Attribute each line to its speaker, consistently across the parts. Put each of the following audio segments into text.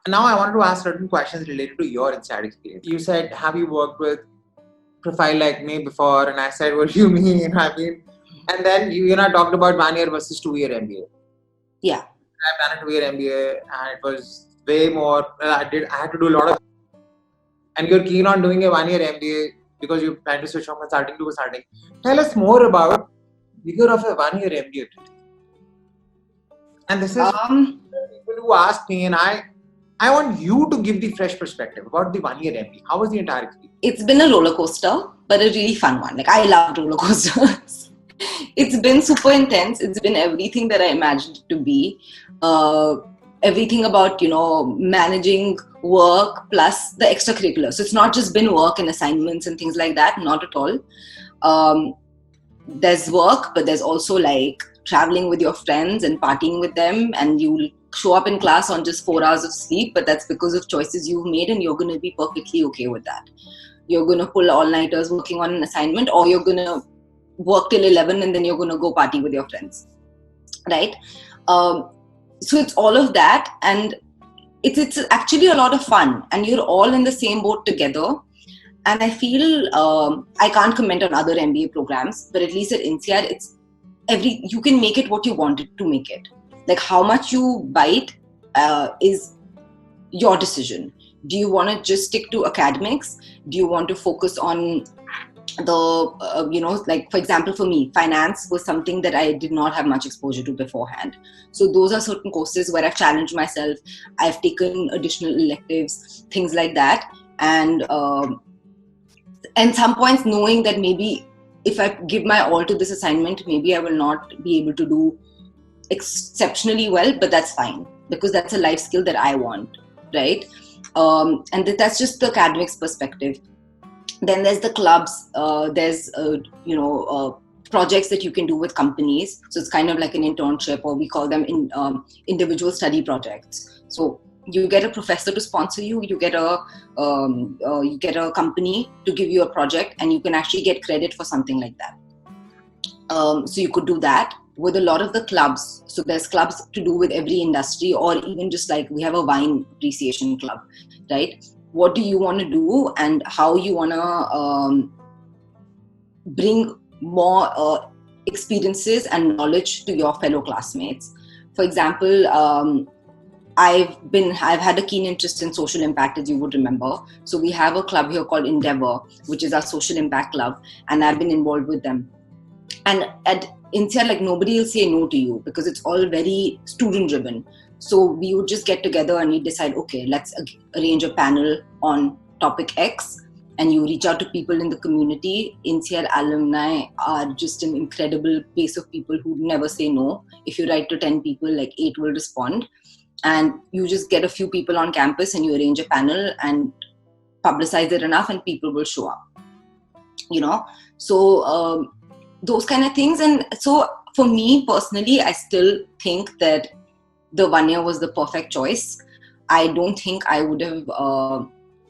Speaker 1: now I wanted to ask certain questions related to your inside experience. You said, have you worked with profile like me before? And I said, what do you mean? I mean, and then you and I talked about 1 year versus 2 year MBA.
Speaker 2: Yeah.
Speaker 1: I've done a 2 year MBA and it was way more. I had to do a lot of. And you're keen on doing a 1 year MBA because you plan to switch from consulting to consulting. Tell us more about the figure of a 1 year MBA. And this is people who ask me, and I want you to give the fresh perspective about the 1 year MBA. How was the entire experience?
Speaker 2: It's been a roller coaster, but a really fun one. Like, I loved roller coasters. It's been super intense. It's been everything that I imagined it to be. Everything about, managing work plus the extracurriculars. So it's not just been work and assignments and things like that. Not at all. There's work, but there's also like traveling with your friends and partying with them, and you'll show up in class on just 4 hours of sleep, but that's because of choices you've made, and you're going to be perfectly okay with that. You're going to pull all-nighters working on an assignment, or you're going to work till 11 and then you're going to go party with your friends, right? So it's all of that, and it's actually a lot of fun, and you're all in the same boat together. And I feel I can't comment on other MBA programs, but at least at INSEAD, you can make it what you wanted to make it. Like, how much you bite is your decision. Do you want to just stick to academics? Do you want to focus on the, like, for example, for me, finance was something that I did not have much exposure to beforehand. So those are certain courses where I've challenged myself. I've taken additional electives, things like that. And some points knowing that maybe if I give my all to this assignment, maybe I will not be able to do exceptionally well, but that's fine, because that's a life skill that I want, right? And that's just the academics perspective. Then there's the clubs, there's projects that you can do with companies. So it's kind of like an internship, or we call them individual study projects. So you get a professor to sponsor you, you get a company to give you a project, and you can actually get credit for something like that. So you could do that with a lot of the clubs. So there's clubs to do with every industry, or even just like we have a wine appreciation club, right? What do you want to do, and how you want to bring more experiences and knowledge to your fellow classmates. For example, I've had a keen interest in social impact, as you would remember. So we have a club here called Endeavor, which is our social impact club, and I've been involved with them. And at INSEAD, like, nobody will say no to you, because it's all very student driven. So we would just get together and we decide, okay, let's arrange a panel on topic X, and you reach out to people in the community. INSEAD alumni are just an incredible base of people who never say no. If you write to 10 people, like 8 will respond. And you just get a few people on campus and you arrange a panel and publicize it enough, and people will show up, So those kind of things. And so for me personally, I still think that the 1 year was the perfect choice. I don't think I would have,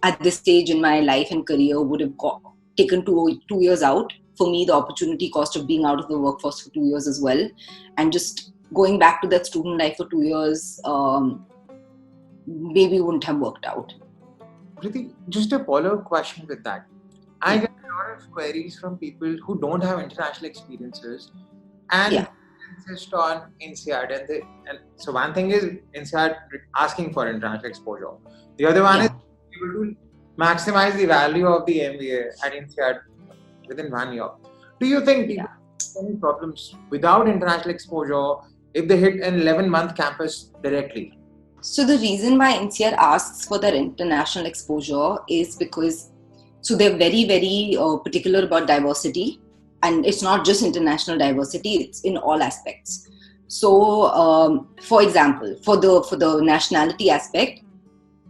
Speaker 2: at this stage in my life and career, would have taken 2 years out. For me, the opportunity cost of being out of the workforce for 2 years as well, and just going back to that student life for 2 years, maybe wouldn't have worked out.
Speaker 1: Priti, just a follow-up question with that. I get a lot of queries from people who don't have international experiences and insist on INSEAD. And so one thing is INSEAD asking for international exposure. The other one is able to maximize the value of the MBA at INSEAD within 1 year. Do you think people have any problems without international exposure if they hit an 11-month campus directly?
Speaker 2: So the reason why INSEAD asks for their international exposure is because they're very, very particular about diversity, and it's not just international diversity; it's in all aspects. So, for example, for the nationality aspect,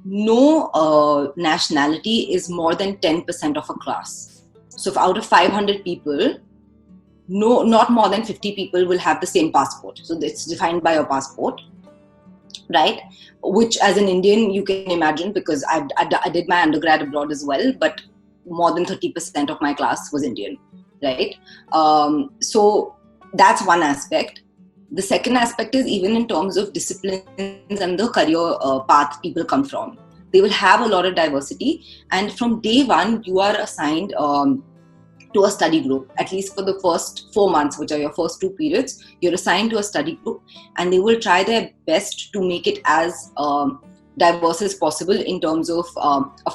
Speaker 2: no nationality is more than 10% of a class. So, if out of 500 people, not more than 50 people will have the same passport. So it's defined by your passport, right? Which, as an Indian, you can imagine, because I did my undergrad abroad as well, but more than 30% of my class was Indian, right? So that's one aspect. The second aspect is even in terms of disciplines and the career path people come from. They will have a lot of diversity, and from day one, you are assigned to a study group. At least for the first 4 months, which are your first 2 periods, you're assigned to a study group, and they will try their best to make it as diverse as possible in terms of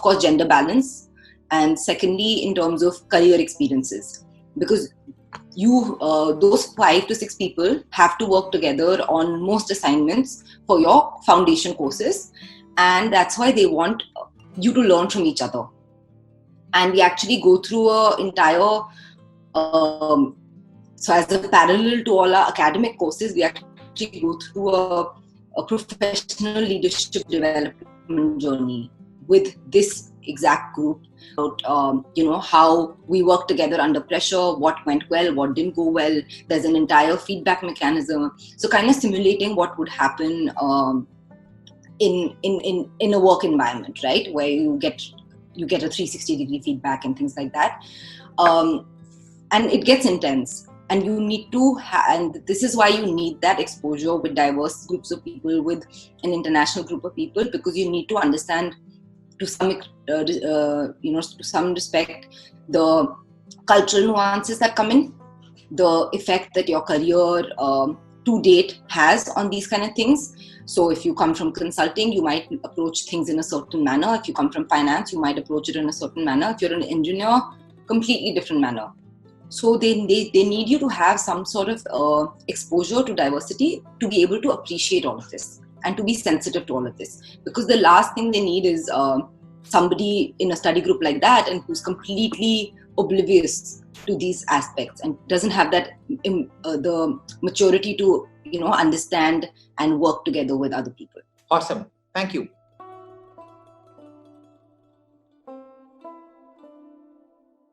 Speaker 2: course, gender balance, and secondly, in terms of career experiences, because you those 5 to 6 people have to work together on most assignments for your foundation courses, and that's why they want you to learn from each other. And we actually go through a entire so as a parallel to all our academic courses, we actually go through a professional leadership development journey with this exact group about how we work together under pressure, what went well, what didn't go well. There's an entire feedback mechanism, so kind of simulating what would happen in a work environment, right, where you get a 360-degree feedback and things like that, and it gets intense. And you need to and this is why you need that exposure with diverse groups of people, with an international group of people, because you need to understand to some to some respect the cultural nuances that come in, the effect that your career to date has on these kind of things. So if you come from consulting, you might approach things in a certain manner. If you come from finance, you might approach it in a certain manner. If you're an engineer, completely different manner. So they need you to have some sort of exposure to diversity to be able to appreciate all of this and to be sensitive to all of this. Because the last thing they need is somebody in a study group like that and who's completely oblivious to these aspects and doesn't have that the maturity to understand and work together with other people.
Speaker 1: Awesome. Thank you.